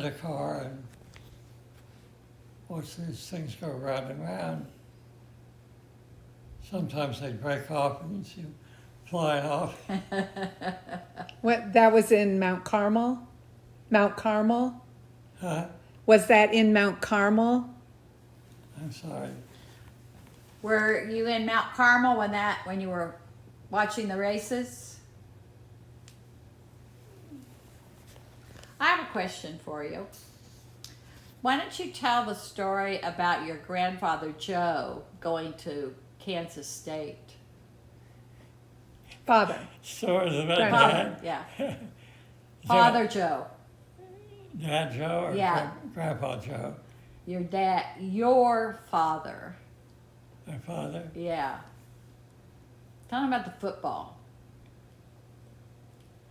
had a car and watched these things go round and round. Sometimes they'd break off and you'd see them flying off. What, that was in Mount Carmel? Mount Carmel? Huh? Was that in Mount Carmel? I'm sorry. Were you in Mount Carmel when you were watching the races? I have a question for you. Why don't you tell the story about your grandfather Joe going to Kansas State? Father. Stories about Grandfather. Dad? Yeah. Father Joe. Dad Joe or Yeah. Grandpa Joe? Your dad, your father. My father? Yeah. Tell him about the football.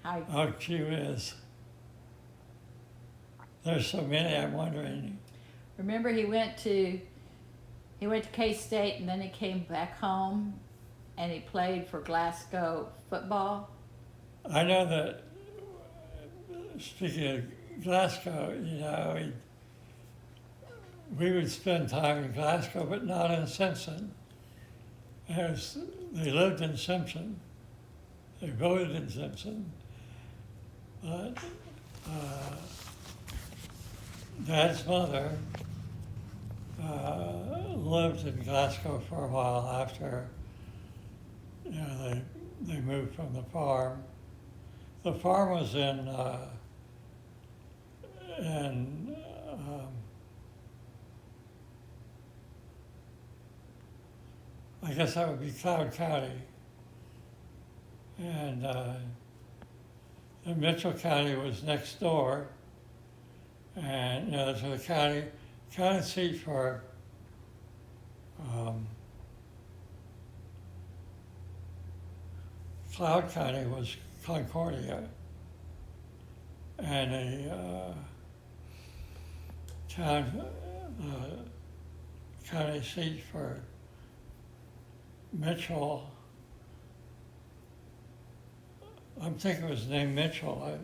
How Oh, gee whiz. There's so many, I'm wondering. remember he went to K-State and then he came back home and he played for Glasco football. I know that, speaking of Glasgow, you know, we would spend time in Glasgow, but not in Simpson. They lived in Simpson. They voted in Simpson. But Dad's mother lived in Glasgow for a while after, you know, they moved from the farm. The farm was in I guess that would be Cloud County. And Mitchell County was next door. And, you know, so the county seat for Cloud County was Concordia. And the county seat for Mitchell, I'm thinking it was named Mitchell.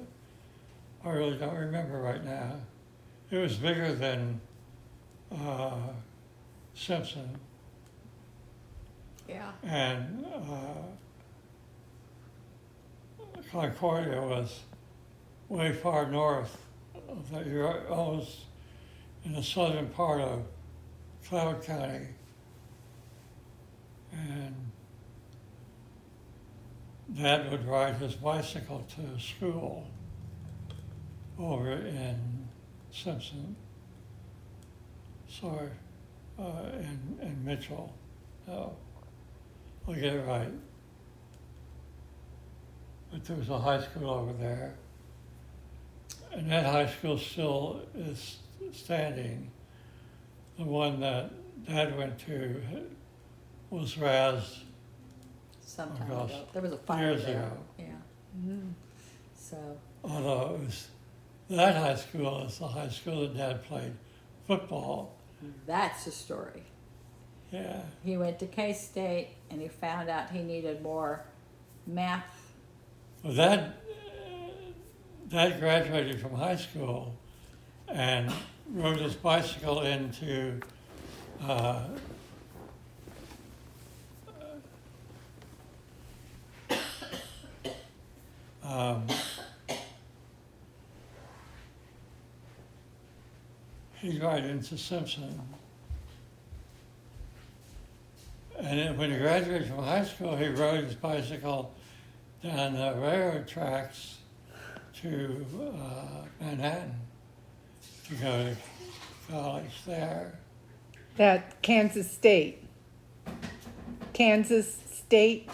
I really don't remember right now. It was bigger than Simpson. Yeah. And Concordia was way far north. You're almost in the southern part of Cloud County. And Dad would ride his bicycle to school over in Simpson. Sorry, in Mitchell. No, I'll get it right. But there was a high school over there. And that high school still is standing. The one that Dad went to was razed Some Oh, time gosh. ago. There was a fire years there. ago. Yeah. Mm. So Although it was, that high school is the high school that Dad played football. that's the story. Yeah. He went to K-State and he found out he needed more math. Well, Dad graduated from high school and rode his bicycle into he's right into Simpson. And then when he graduated from high school, he rode his bicycle down the railroad tracks to Manhattan to go to college there. That Kansas State. Kansas State.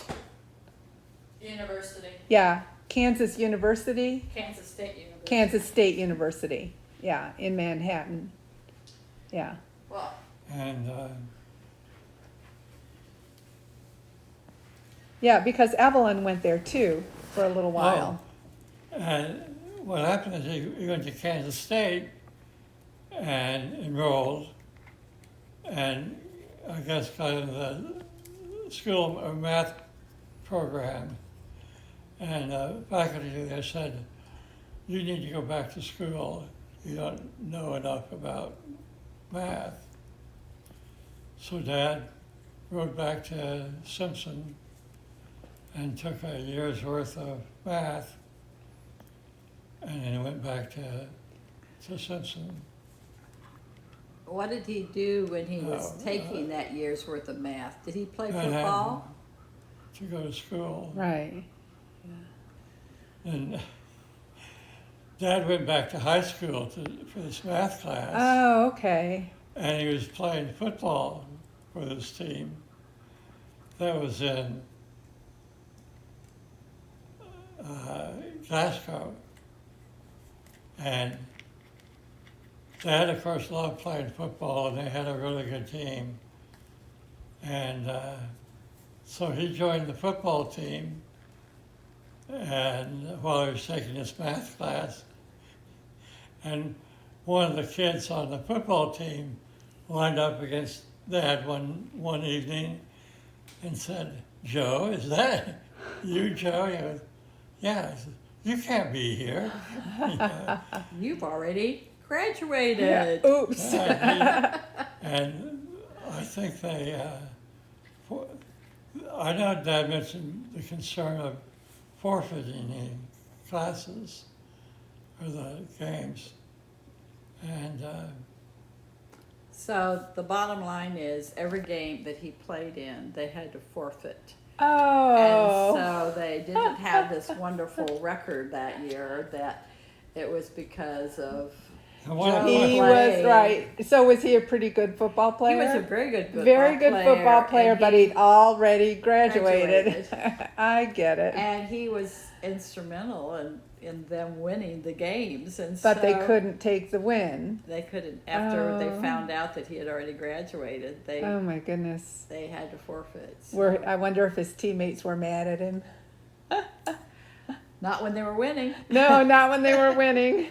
University. Yeah. Kansas University. Kansas State University. Kansas State University. Yeah, in Manhattan. Yeah. Well, And Yeah, because Evelyn went there too for a little while. and what happened is he went to Kansas State and enrolled, and I guess got into the school of math program. And the faculty there said, you need to go back to school. you don't know enough about math. So Dad rode back to Simpson and took a year's worth of math, and then he went back to Simpson. What did he do when he was Oh, taking that year's worth of math? Did he play Manhattan football? to go to school. Right. And Dad went back to high school for this math class, Oh, okay. and he was playing football with his team. That was in Glasco. And Dad, of course, loved playing football, and they had a really good team. And so he joined the football team, and while he was taking his math class, and one of the kids on the football team lined up against Dad one evening and said, "Joe, is that you, Joe?" He goes, "Yeah." I said, "You can't be here." You've already graduated. Yeah. Oops. And I think I know Dad mentioned the concern of forfeiting the classes or the games. And So the bottom line is, every game that he played in, they had to forfeit. Oh. And so they didn't have this wonderful record that year, that it was because of one of Joe He the was played. right. So was he a pretty good football He player? was a very good football Very good player. football player, and but he- he'd already graduated. Graduated. I get it. And he was instrumental in them winning the games. And But they so couldn't take the win. They couldn't, after they Oh. found out that he had already graduated, Oh my goodness. they had to forfeit. So- I wonder if his teammates were mad at him. Not when they were winning. No, not when they were winning.